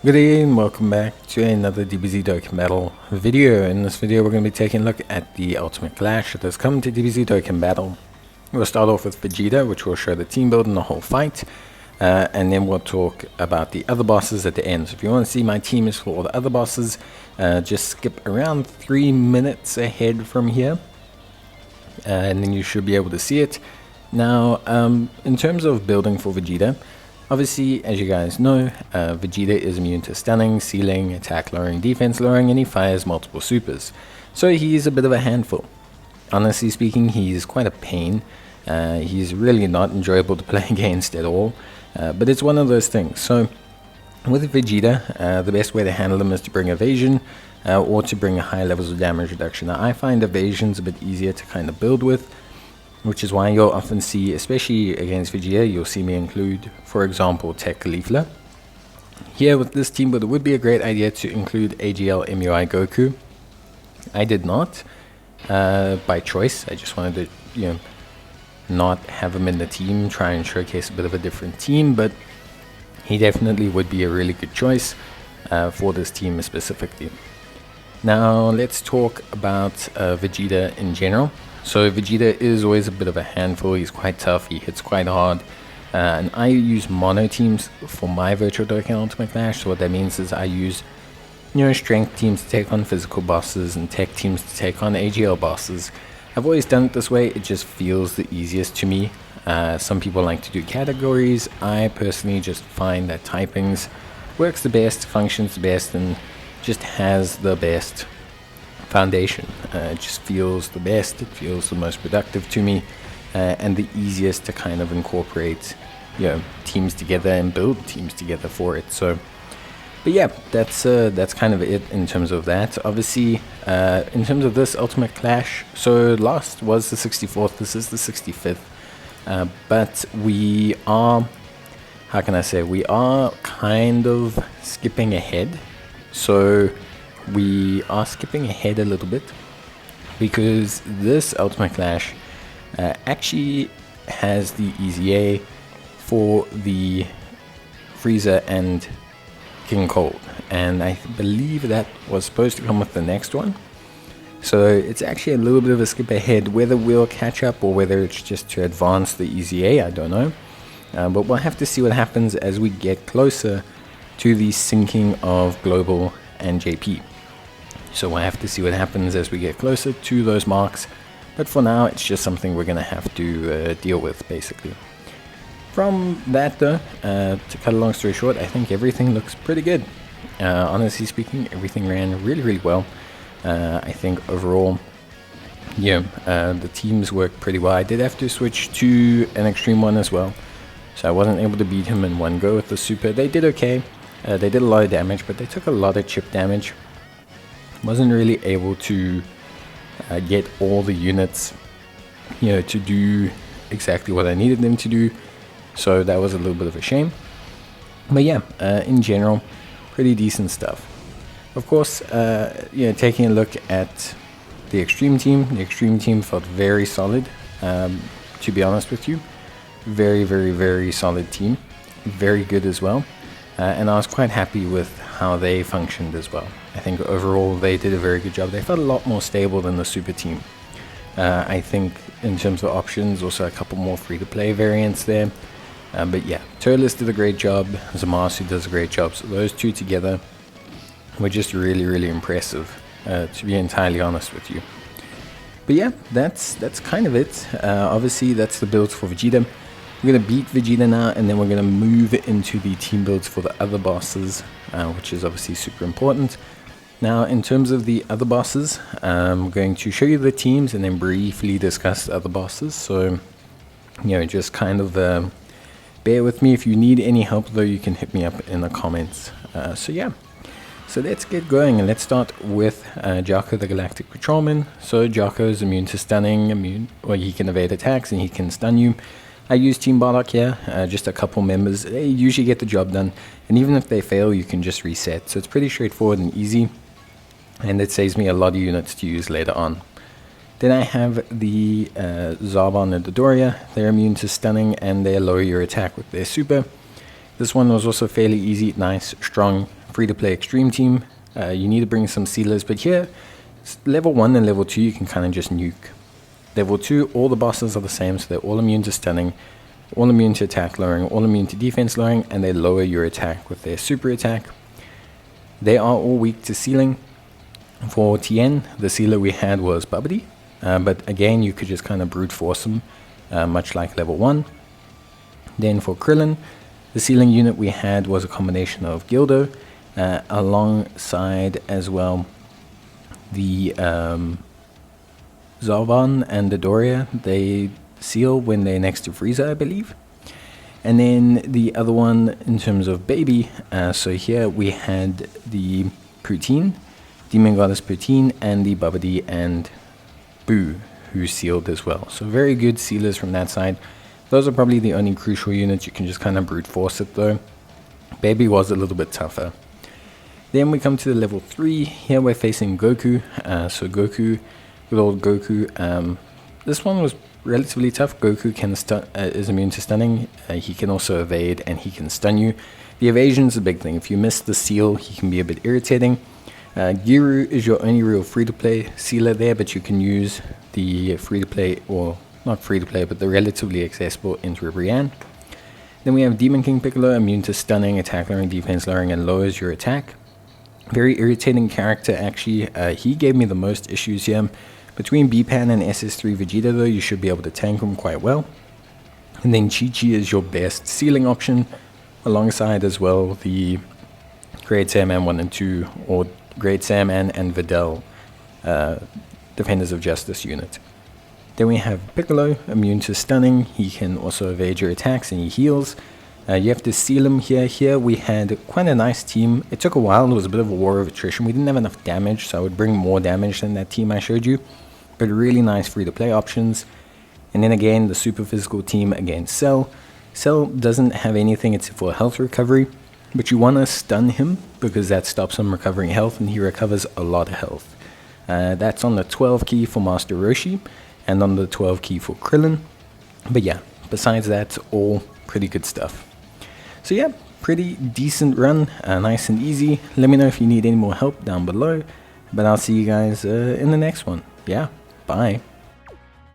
Good day and welcome back to another Dbz Dokkan Battle video. In this video we're going to be taking a look at the Ultimate Clash that has come to Dbz Dokkan Battle. We'll start off with Vegeta, which will show the team build and the whole fight, and then we'll talk about the other bosses at the end. So if you want to see my team is for all the other bosses, just skip around 3 minutes ahead from here, and then you should be able to see it. Now, in terms of building for Vegeta, obviously, as you guys know, Vegeta is immune to stunning, sealing, attack lowering, defense lowering, and he fires multiple supers. So he's a bit of a handful. Honestly speaking, he's quite a pain. He's really not enjoyable to play against at all, but it's one of those things. So with Vegeta, the best way to handle him is to bring evasion, or to bring high levels of damage reduction. Now, I find evasion's a bit easier to kind of build with, which is why you'll often see, especially against Vegeta, you'll see me include, for example, Tech Leafler. Here with this team, but it would be a great idea to include AGL MUI Goku. I did not, by choice. I just wanted to, not have him in the team, try and showcase a bit of a different team, but he definitely would be a really good choice for this team specifically. Now, let's talk about Vegeta in general. So Vegeta is always a bit of a handful. He's quite tough, he hits quite hard, and I use mono teams for my Virtual Dokkan Ultimate Clash. So what that means is I use strength teams to take on physical bosses and tech teams to take on AGL bosses. I've always done it this way, it just feels the easiest to me. Some people like to do categories. I personally just find that typings works the best, functions the best, and just has the best foundation. It just feels the best, it feels the most productive to me, and the easiest to kind of incorporate teams together and build teams together for it. So but yeah, that's kind of it in terms of that. Obviously, in terms of this Ultimate Clash, so last was the 64th, this is the 65th, but we are, how can I say, we are kind of skipping ahead. So we are skipping ahead a little bit because this Ultimate Clash actually has the EZA for the Frieza and King Cold, and I believe that was supposed to come with the next one. So it's actually a little bit of a skip ahead. Whether we'll catch up or whether it's just to advance the EZA, I don't know, but we'll have to see what happens as we get closer to the syncing of Global and JP. So we'll have to see what happens as we get closer to those marks, but for now it's just something we're going to have to deal with, basically. From that though, to cut a long story short, I think everything looks pretty good. Honestly speaking, everything ran really well. I think overall, the teams worked pretty well. I did have to switch to an extreme one as well, so I wasn't able to beat him in one go with the super. They did okay, they did a lot of damage, but they took a lot of chip damage. Wasn't really able to get all the units to do exactly what I needed them to do, so that was a little bit of a shame. But yeah, in general, pretty decent stuff. Of course, taking a look at the extreme team felt very solid, to be honest with you. Very solid team, very good as well, and I was quite happy with how they functioned as well. I think overall they did a very good job. They felt a lot more stable than the super team. I think in terms of options, also a couple more free-to-play variants there. But yeah, Turles did a great job, Zamasu does a great job, so those two together were just really impressive, to be entirely honest with you. But yeah, that's kind of it. Obviously that's the builds for Vegeta. We're going to beat Vegeta now, and then we're going to move into the team builds for the other bosses, which is obviously super important. Now, in terms of the other bosses, I'm going to show you the teams and then briefly discuss the other bosses. So, just kind of bear with me. If you need any help, though, you can hit me up in the comments. So yeah, so let's get going, and let's start with Jocko the Galactic Patrolman. So Jocko is immune to stunning, he can evade attacks and he can stun you. I use Team Bardock here, just a couple members. They usually get the job done, and even if they fail, you can just reset. So it's pretty straightforward and easy, and it saves me a lot of units to use later on. Then I have the Zarbon and Dodoria. They're immune to stunning, and they lower your attack with their super. This one was also fairly easy, nice, strong, free-to-play extreme team, you need to bring some sealers, but here, level 1 and level 2 you can kind of just nuke. Level 2, all the bosses are the same, so they're all immune to stunning, all immune to attack lowering, all immune to defense lowering, and they lower your attack with their super attack. They are all weak to sealing. For Tien, the sealer we had was Bubbity, but again you could just kind of brute force them, much like level 1. Then for Krillin, the sealing unit we had was a combination of Gildo, alongside as well the Zarvan and the Doria. They seal when they're next to Frieza, I believe. And then the other one in terms of Baby, so here we had the Poutine, Demon Goddess Poutine, and the Bubbity and Boo, who sealed as well. So very good sealers from that side. Those are probably the only crucial units. You can just kind of brute force it though. Baby was a little bit tougher. Then we come to the level 3. Here we're facing Goku. So Goku, good old Goku. This one was relatively tough. Goku can is immune to stunning. He can also evade and he can stun you. The evasion is a big thing. If you miss the seal, he can be a bit irritating. Giru is your only real free-to-play sealer there, but you can use the free-to-play, or not free-to-play, but the relatively accessible Enter Brienne. Then we have Demon King Piccolo, immune to stunning, attack lowering, defense lowering, and lowers your attack. Very irritating character actually. He gave me the most issues here. Between Bpan and SS3 Vegeta though, you should be able to tank him quite well. And then Chi-Chi is your best sealing option, alongside as well the Great Saiyaman 1 and 2, or Great Saiyaman and Videl, Defenders of Justice unit. Then we have Piccolo, immune to stunning. He can also evade your attacks and he heals. You have to seal him here. Here we had quite a nice team. It took a while. There was a bit of a war of attrition. We didn't have enough damage, so I would bring more damage than that team I showed you. But really nice free-to-play options. And then again, the super physical team against Cell. Cell doesn't have anything except for health recovery, but you want to stun him because that stops him recovering health, and he recovers a lot of health. That's on the 12 key for Master Roshi, and on the 12 key for Krillin. But yeah, besides that, all pretty good stuff. So yeah, pretty decent run, nice and easy. Let me know if you need any more help down below, but I'll see you guys in the next one. Yeah, bye.